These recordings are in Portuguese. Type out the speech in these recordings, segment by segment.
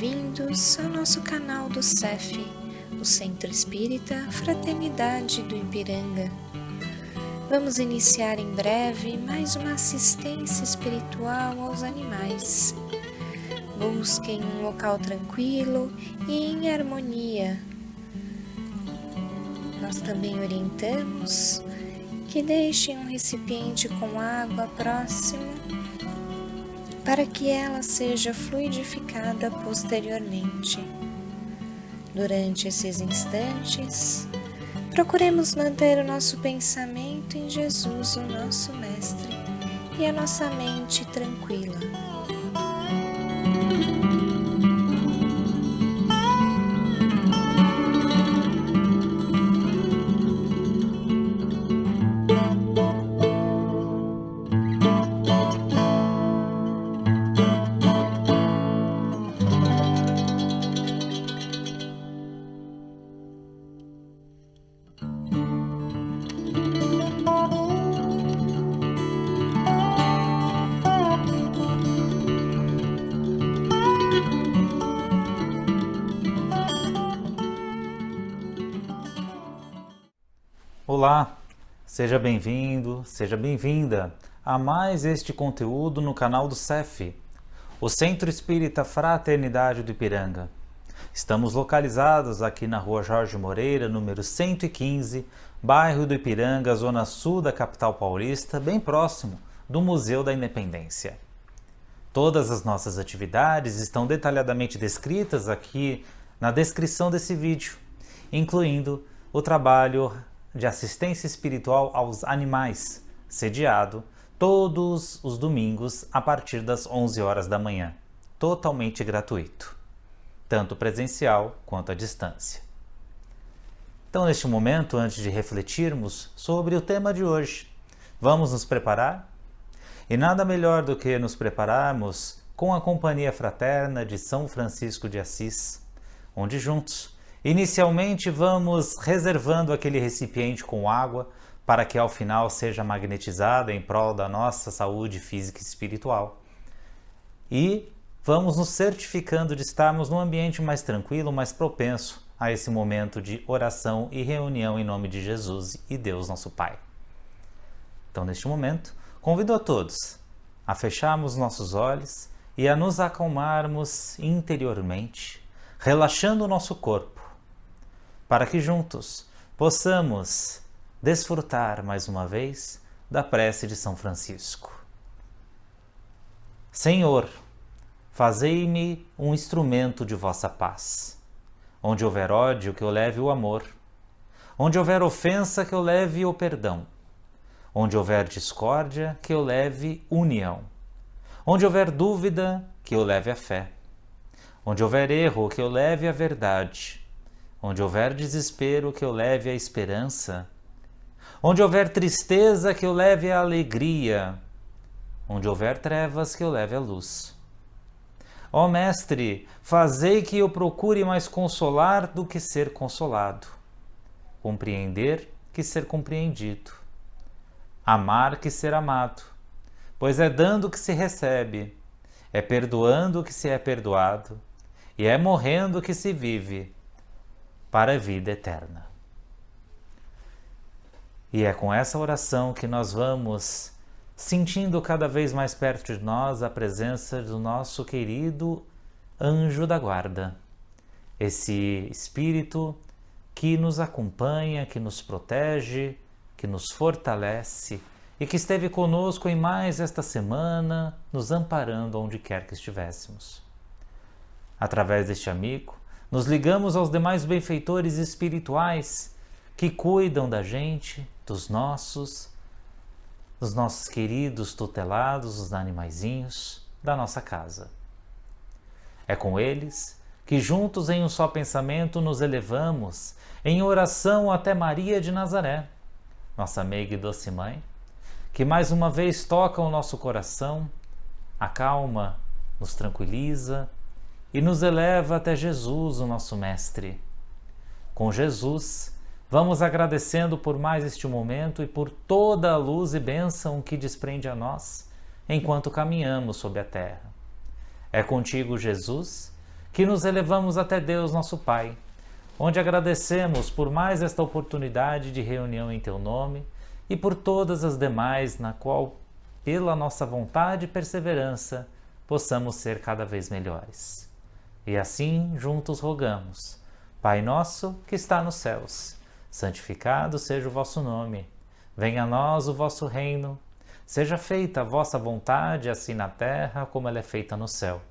bem-vindos ao nosso canal do CEF, o Centro Espírita Fraternidade do Ipiranga. Vamos iniciar em breve mais uma assistência espiritual aos animais. Busquem um local tranquilo e em harmonia. Nós também orientamos que deixem um recipiente com água próximo para que ela seja fluidificada posteriormente. Durante esses instantes, procuremos manter o nosso pensamento em Jesus, o nosso Mestre, e a nossa mente tranquila. Olá, seja bem-vindo, seja bem-vinda a mais este conteúdo no canal do CEF, o Centro Espírita Fraternidade do Ipiranga. Estamos localizados aqui na Rua Jorge Moreira, número 115, bairro do Ipiranga, zona sul da capital paulista, bem próximo do Museu da Independência. Todas as nossas atividades estão detalhadamente descritas aqui na descrição desse vídeo, incluindo o trabalho de assistência espiritual aos animais, sediado todos os domingos a partir das 11 horas da manhã, totalmente gratuito, tanto presencial quanto à distância. Então, neste momento, antes de refletirmos sobre o tema de hoje, vamos nos preparar? E nada melhor do que nos prepararmos com a companhia fraterna de São Francisco de Assis, onde juntos inicialmente vamos reservando aquele recipiente com água para que ao final seja magnetizada em prol da nossa saúde física e espiritual. E vamos nos certificando de estarmos num ambiente mais tranquilo, mais propenso a esse momento de oração e reunião em nome de Jesus e Deus nosso Pai. Então, neste momento, convido a todos a fecharmos nossos olhos e a nos acalmarmos interiormente, relaxando o nosso corpo, para que juntos possamos desfrutar mais uma vez da prece de São Francisco. Senhor, fazei-me um instrumento de vossa paz. Onde houver ódio, que eu leve o amor. Onde houver ofensa, que eu leve o perdão. Onde houver discórdia, que eu leve união. Onde houver dúvida, que eu leve a fé. Onde houver erro, que eu leve a verdade. Onde houver desespero, que eu leve a esperança. Onde houver tristeza, que eu leve a alegria. Onde houver trevas, que eu leve a luz. Ó Mestre, fazei que eu procure mais consolar do que ser consolado. Compreender que ser compreendido. Amar que ser amado. Pois é dando que se recebe. É perdoando que se é perdoado. E é morrendo que se vive para a vida eterna. E é com essa oração que nós vamos sentindo cada vez mais perto de nós a presença do nosso querido anjo da guarda, esse espírito que nos acompanha, que nos protege, que nos fortalece e que esteve conosco em mais esta semana, nos amparando onde quer que estivéssemos. Através deste amigo, nos ligamos aos demais benfeitores espirituais que cuidam da gente, dos nossos queridos tutelados, os animaizinhos da nossa casa. É com eles que juntos em um só pensamento nos elevamos em oração até Maria de Nazaré, nossa meiga e doce mãe, que mais uma vez toca o nosso coração, acalma, nos tranquiliza e nos eleva até Jesus, o nosso Mestre. Com Jesus, vamos agradecendo por mais este momento e por toda a luz e bênção que desprende a nós enquanto caminhamos sobre a terra. É contigo, Jesus, que nos elevamos até Deus, nosso Pai, onde agradecemos por mais esta oportunidade de reunião em Teu nome e por todas as demais na qual, pela nossa vontade e perseverança, possamos ser cada vez melhores. E assim, juntos rogamos: Pai nosso que está nos céus, santificado seja o vosso nome. Venha a nós o vosso reino. Seja feita a vossa vontade, assim na terra como ela é feita no céu.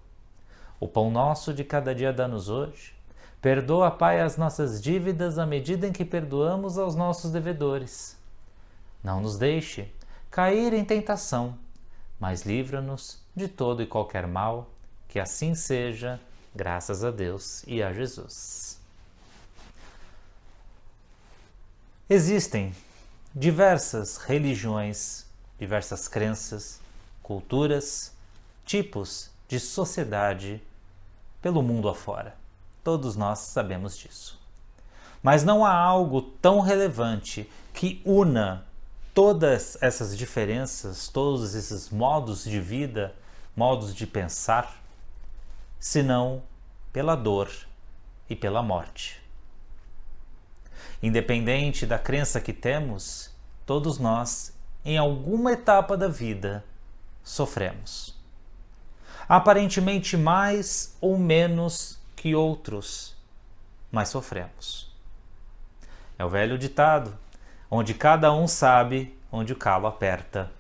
O pão nosso de cada dia dá-nos hoje. Perdoa, Pai, as nossas dívidas à medida em que perdoamos aos nossos devedores. Não nos deixe cair em tentação, mas livra-nos de todo e qualquer mal, que assim seja, graças a Deus e a Jesus. Existem diversas religiões, diversas crenças, culturas, tipos de sociedade pelo mundo afora. Todos nós sabemos disso. Mas não há algo tão relevante que una todas essas diferenças, todos esses modos de vida, modos de pensar, senão pela dor e pela morte. Independente da crença que temos, todos nós, em alguma etapa da vida, sofremos. Aparentemente mais ou menos que outros, mas sofremos. É o velho ditado, onde cada um sabe onde o calo aperta.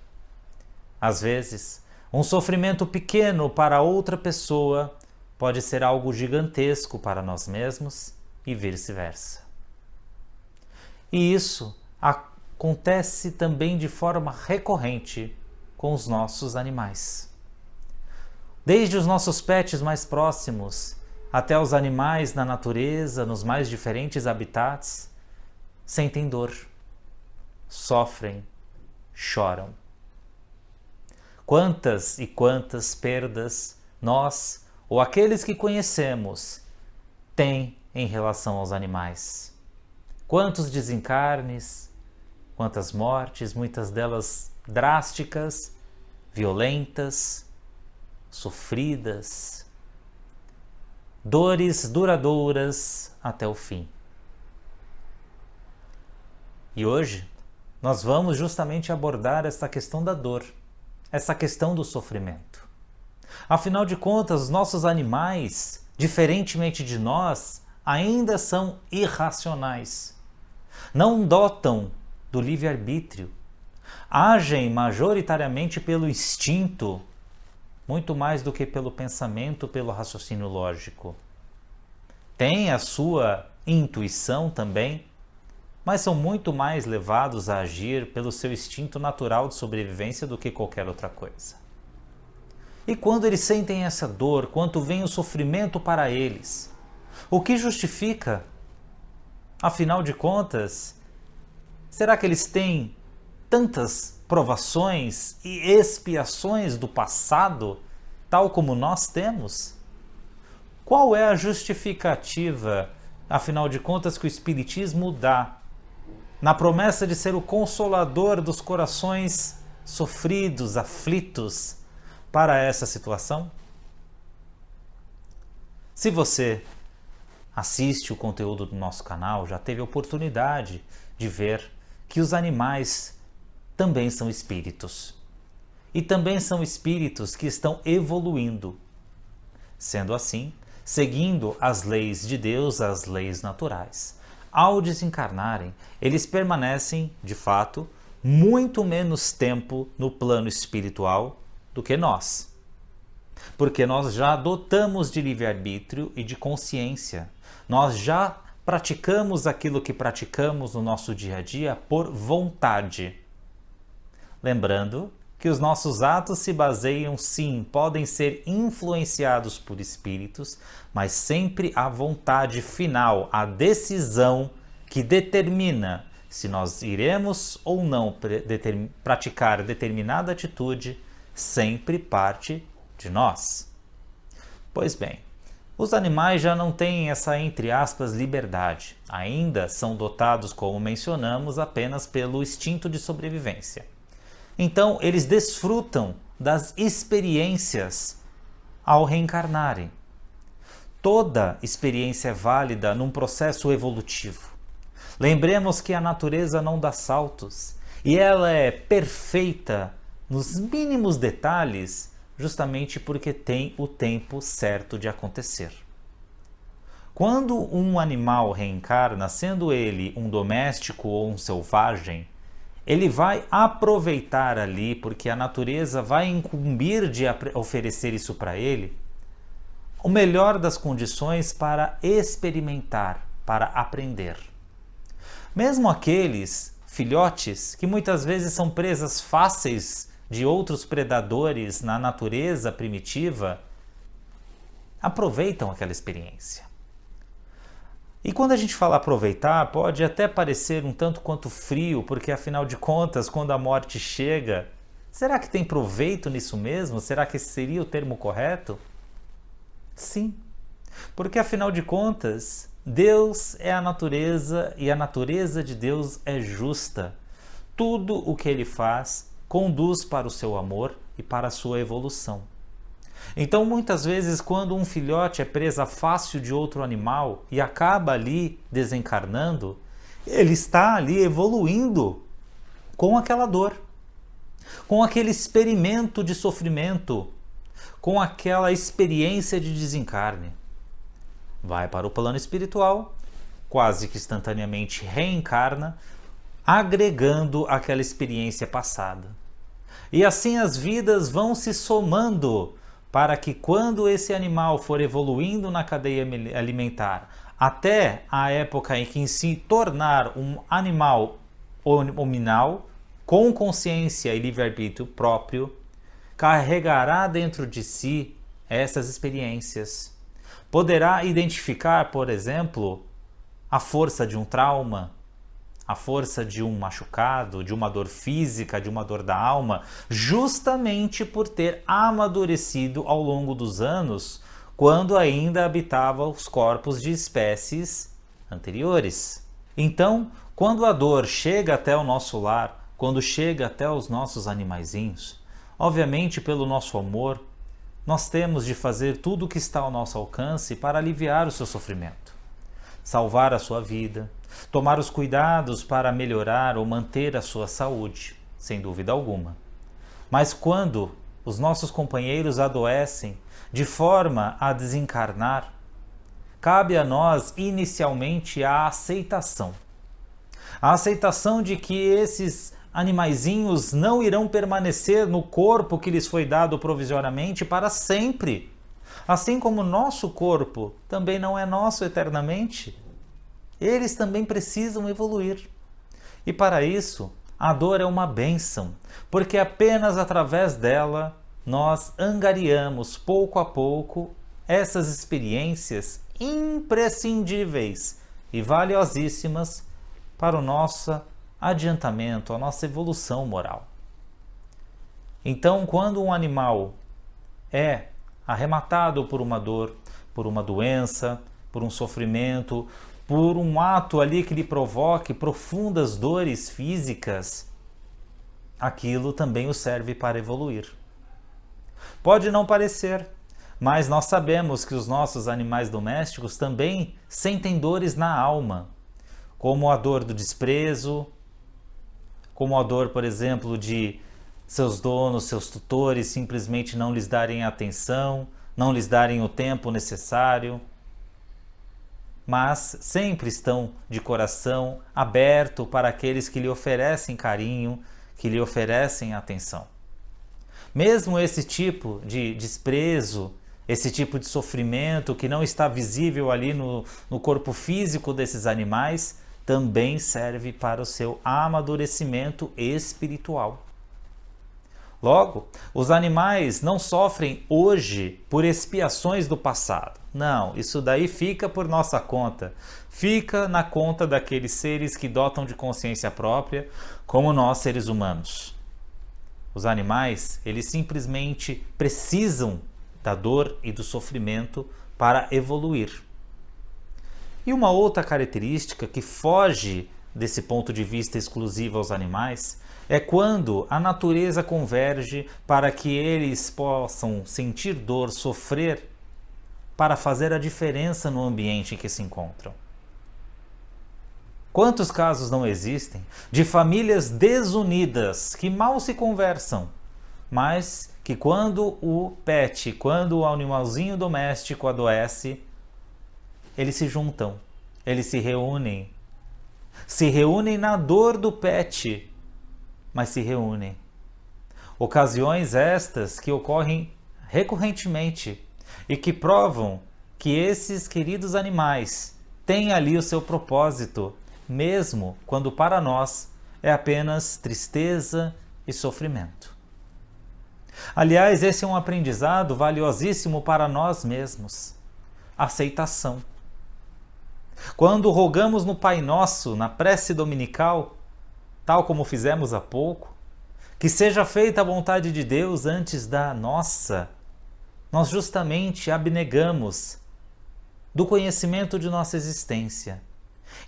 Às vezes, um sofrimento pequeno para outra pessoa pode ser algo gigantesco para nós mesmos e vice-versa. E isso acontece também de forma recorrente com os nossos animais. Desde os nossos pets mais próximos até os animais na natureza, nos mais diferentes habitats, sentem dor, sofrem, choram. Quantas e quantas perdas nós ou aqueles que conhecemos têm em relação aos animais? Quantos desencarnes, quantas mortes, muitas delas drásticas, violentas, sofridas, dores duradouras até o fim. E hoje nós vamos justamente abordar essa questão da dor, essa questão do sofrimento. Afinal de contas, os nossos animais, diferentemente de nós, ainda são irracionais. Não dotam do livre-arbítrio. Agem majoritariamente pelo instinto, muito mais do que pelo pensamento, pelo raciocínio lógico. Têm a sua intuição também, mas são muito mais levados a agir pelo seu instinto natural de sobrevivência do que qualquer outra coisa. E quando eles sentem essa dor, quando vem o sofrimento para eles, o que justifica? Afinal de contas, será que eles têm tantas provações e expiações do passado, tal como nós temos? Qual é a justificativa, afinal de contas, que o Espiritismo dá na promessa de ser o consolador dos corações sofridos, aflitos, para essa situação? Se você assiste o conteúdo do nosso canal, já teve a oportunidade de ver que os animais também são espíritos. E também são espíritos que estão evoluindo. Sendo assim, seguindo as leis de Deus, as leis naturais. Ao desencarnarem, eles permanecem, de fato, muito menos tempo no plano espiritual do que nós. Porque nós já dotamos de livre-arbítrio e de consciência. Nós já praticamos aquilo que praticamos no nosso dia a dia por vontade. Lembrando que os nossos atos se baseiam, sim, podem ser influenciados por espíritos, mas sempre a vontade final, a decisão que determina se nós iremos ou não praticar determinada atitude, sempre parte de nós. Pois bem, os animais já não têm essa, entre aspas, liberdade. Ainda são dotados, como mencionamos, apenas pelo instinto de sobrevivência. Então, eles desfrutam das experiências ao reencarnarem. Toda experiência é válida num processo evolutivo. Lembremos que a natureza não dá saltos e ela é perfeita nos mínimos detalhes, justamente porque tem o tempo certo de acontecer. Quando um animal reencarna, sendo ele um doméstico ou um selvagem, ele vai aproveitar ali, porque a natureza vai incumbir de oferecer isso para ele, o melhor das condições para experimentar, para aprender. Mesmo aqueles filhotes que muitas vezes são presas fáceis de outros predadores na natureza primitiva, aproveitam aquela experiência. E quando a gente fala aproveitar, pode até parecer um tanto quanto frio, porque afinal de contas, quando a morte chega, será que tem proveito nisso mesmo? Será que esse seria o termo correto? Sim, porque afinal de contas, Deus é a natureza e a natureza de Deus é justa. Tudo o que ele faz conduz para o seu amor e para a sua evolução. Então, muitas vezes, quando um filhote é presa fácil de outro animal e acaba ali desencarnando, ele está ali evoluindo com aquela dor, com aquele experimento de sofrimento, com aquela experiência de desencarne. Vai para o plano espiritual, quase que instantaneamente reencarna, agregando aquela experiência passada. E assim as vidas vão se somando para que quando esse animal for evoluindo na cadeia alimentar, até a época em que se tornar um animal hominal, com consciência e livre-arbítrio próprio, carregará dentro de si essas experiências. Poderá identificar, por exemplo, a força de um trauma, a força de um machucado, de uma dor física, de uma dor da alma, justamente por ter amadurecido ao longo dos anos, quando ainda habitava os corpos de espécies anteriores. Então, quando a dor chega até o nosso lar, quando chega até os nossos animaizinhos, obviamente pelo nosso amor, nós temos de fazer tudo o que está ao nosso alcance para aliviar o seu sofrimento, salvar a sua vida, tomar os cuidados para melhorar ou manter a sua saúde, sem dúvida alguma. Mas quando os nossos companheiros adoecem de forma a desencarnar, cabe a nós inicialmente a aceitação. A aceitação de que esses animaizinhos não irão permanecer no corpo que lhes foi dado provisoriamente para sempre. Assim como o nosso corpo também não é nosso eternamente. Eles também precisam evoluir. E para isso, a dor é uma bênção, porque apenas através dela nós angariamos pouco a pouco essas experiências imprescindíveis e valiosíssimas para o nosso adiantamento, a nossa evolução moral. Então, quando um animal é arrematado por uma dor, por uma doença, por um sofrimento, por um ato ali que lhe provoque profundas dores físicas, aquilo também o serve para evoluir. Pode não parecer, mas nós sabemos que os nossos animais domésticos também sentem dores na alma, como a dor do desprezo, como a dor, por exemplo, de seus donos, seus tutores simplesmente não lhes darem atenção, não lhes darem o tempo necessário, mas sempre estão de coração aberto para aqueles que lhe oferecem carinho, que lhe oferecem atenção. Mesmo esse tipo de desprezo, esse tipo de sofrimento que não está visível ali no corpo físico desses animais, também serve para o seu amadurecimento espiritual. Logo, os animais não sofrem hoje por expiações do passado. Não, isso daí fica por nossa conta. Fica na conta daqueles seres que dotam de consciência própria, como nós, seres humanos. Os animais, eles simplesmente precisam da dor e do sofrimento para evoluir. E uma outra característica que foge desse ponto de vista exclusivo aos animais é quando a natureza converge para que eles possam sentir dor, sofrer para fazer a diferença no ambiente em que se encontram. Quantos casos não existem de famílias desunidas que mal se conversam, mas que quando quando o animalzinho doméstico adoece, eles se juntam, eles se reúnem na dor do pet, mas se reúnem. Ocasiões estas que ocorrem recorrentemente e que provam que esses queridos animais têm ali o seu propósito, mesmo quando para nós é apenas tristeza e sofrimento. Aliás, esse é um aprendizado valiosíssimo para nós mesmos. Aceitação. Quando rogamos no Pai Nosso, na prece dominical, tal como fizemos há pouco, que seja feita a vontade de Deus antes da nossa, nós justamente abnegamos do conhecimento de nossa existência.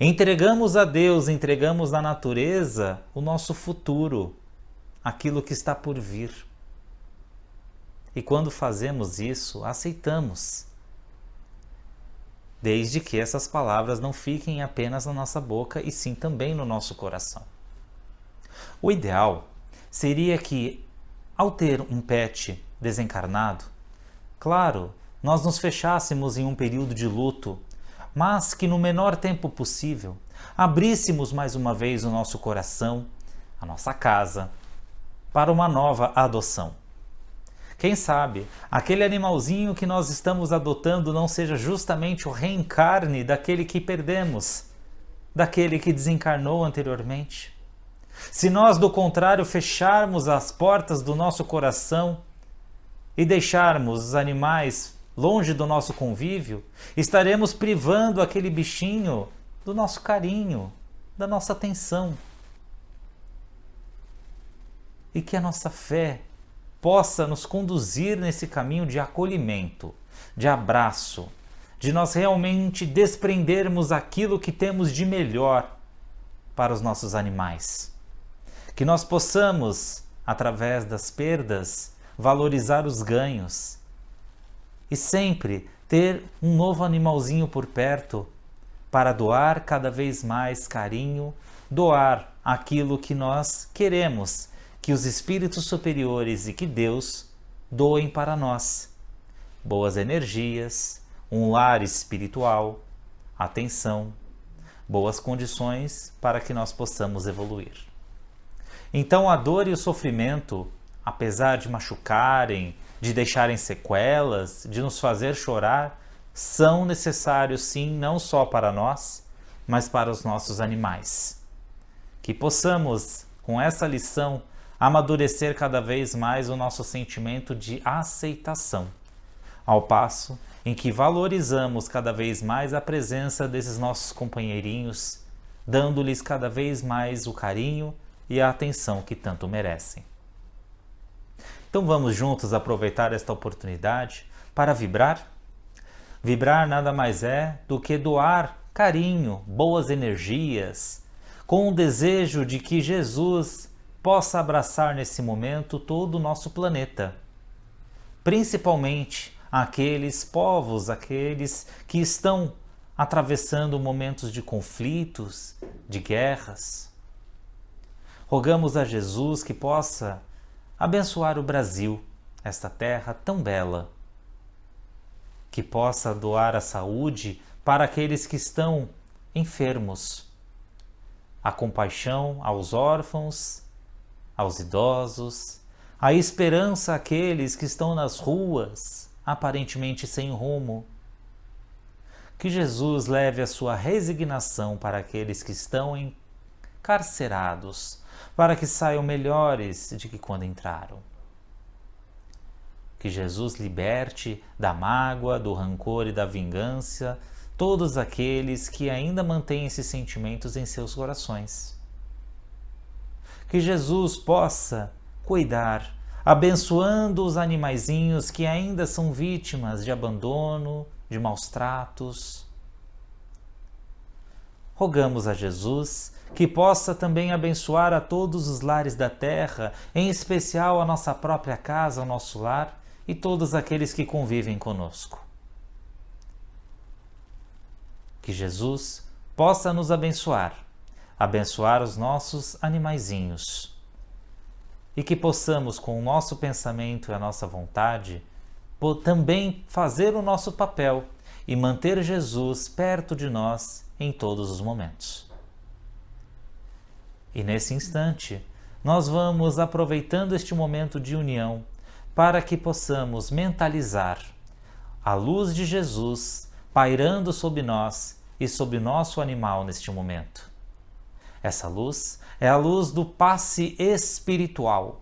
Entregamos a Deus, entregamos à natureza o nosso futuro, aquilo que está por vir. E quando fazemos isso, aceitamos. Desde que essas palavras não fiquem apenas na nossa boca e sim também no nosso coração. O ideal seria que, ao ter um pet desencarnado, claro, nós nos fechássemos em um período de luto, mas que no menor tempo possível abríssemos mais uma vez o nosso coração, a nossa casa, para uma nova adoção. Quem sabe aquele animalzinho que nós estamos adotando não seja justamente o reencarne daquele que perdemos, daquele que desencarnou anteriormente. Se nós, do contrário, fecharmos as portas do nosso coração e deixarmos os animais longe do nosso convívio, estaremos privando aquele bichinho do nosso carinho, da nossa atenção. E que a nossa fé possa nos conduzir nesse caminho de acolhimento, de abraço, de nós realmente desprendermos aquilo que temos de melhor para os nossos animais. Que nós possamos, através das perdas, valorizar os ganhos e sempre ter um novo animalzinho por perto para doar cada vez mais carinho, doar aquilo que nós queremos que os espíritos superiores e que Deus doem para nós. Boas energias, um lar espiritual, atenção, boas condições para que nós possamos evoluir. Então a dor e o sofrimento, apesar de machucarem, de deixarem sequelas, de nos fazer chorar, são necessários sim, não só para nós, mas para os nossos animais. Que possamos, com essa lição, amadurecer cada vez mais o nosso sentimento de aceitação, ao passo em que valorizamos cada vez mais a presença desses nossos companheirinhos, dando-lhes cada vez mais o carinho e a atenção que tanto merecem. Então vamos juntos aproveitar esta oportunidade para vibrar? Vibrar nada mais é do que doar carinho, boas energias, com o desejo de que Jesus possa abraçar nesse momento todo o nosso planeta, principalmente aqueles povos, aqueles que estão atravessando momentos de conflitos, de guerras. Rogamos a Jesus que possa abençoar o Brasil, esta terra tão bela, que possa doar a saúde para aqueles que estão enfermos, a compaixão aos órfãos, aos idosos, a esperança àqueles que estão nas ruas, aparentemente sem rumo. Que Jesus leve a sua resignação para aqueles que estão encarcerados, para que saiam melhores de que quando entraram. Que Jesus liberte da mágoa, do rancor e da vingança todos aqueles que ainda mantêm esses sentimentos em seus corações. Que Jesus possa cuidar, abençoando os animaizinhos que ainda são vítimas de abandono, de maus tratos. Rogamos a Jesus que possa também abençoar a todos os lares da terra, em especial a nossa própria casa, o nosso lar e todos aqueles que convivem conosco. Que Jesus possa nos abençoar, abençoar os nossos animaizinhos, e que possamos, com o nosso pensamento e a nossa vontade, também fazer o nosso papel e manter Jesus perto de nós em todos os momentos. E nesse instante, nós vamos aproveitando este momento de união para que possamos mentalizar a luz de Jesus pairando sobre nós e sobre nosso animal neste momento. Essa luz é a luz do passe espiritual.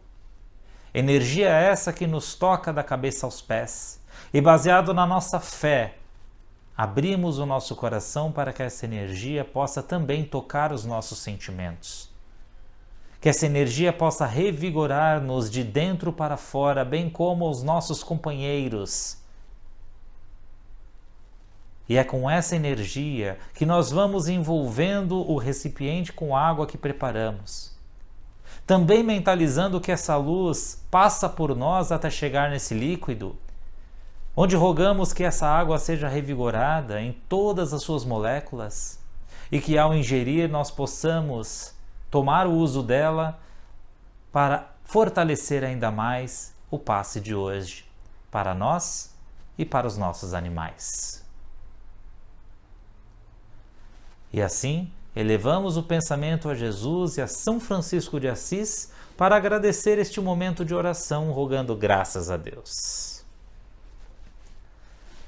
Energia essa que nos toca da cabeça aos pés e, baseado na nossa fé, abrimos o nosso coração para que essa energia possa também tocar os nossos sentimentos. Que essa energia possa revigorar-nos de dentro para fora, bem como os nossos companheiros. E é com essa energia que nós vamos envolvendo o recipiente com água que preparamos. Também mentalizando que essa luz passa por nós até chegar nesse líquido, onde rogamos que essa água seja revigorada em todas as suas moléculas e que ao ingerir nós possamos tomar o uso dela para fortalecer ainda mais o passe de hoje, para nós e para os nossos animais. E assim, elevamos o pensamento a Jesus e a São Francisco de Assis para agradecer este momento de oração, rogando graças a Deus.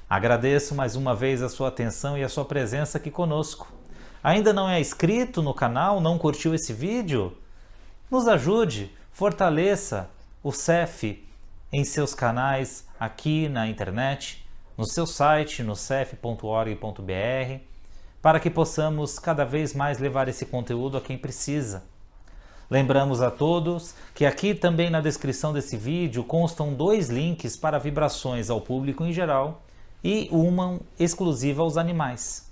Agradeço mais uma vez a sua atenção e a sua presença aqui conosco. Ainda não é inscrito no canal, não curtiu esse vídeo? Nos ajude, fortaleça o CEF em seus canais aqui na internet, no seu site, no cef.org.br, para que possamos cada vez mais levar esse conteúdo a quem precisa. Lembramos a todos que aqui também na descrição desse vídeo constam 2 links para vibrações ao público em geral e uma exclusiva aos animais.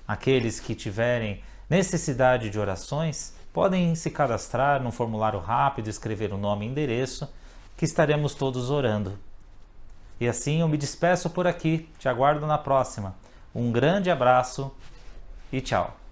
Aqueles que tiverem necessidade de orações podem se cadastrar num formulário rápido, escrever o nome e endereço, que estaremos todos orando. E assim eu me despeço por aqui, te aguardo na próxima. Um grande abraço e tchau!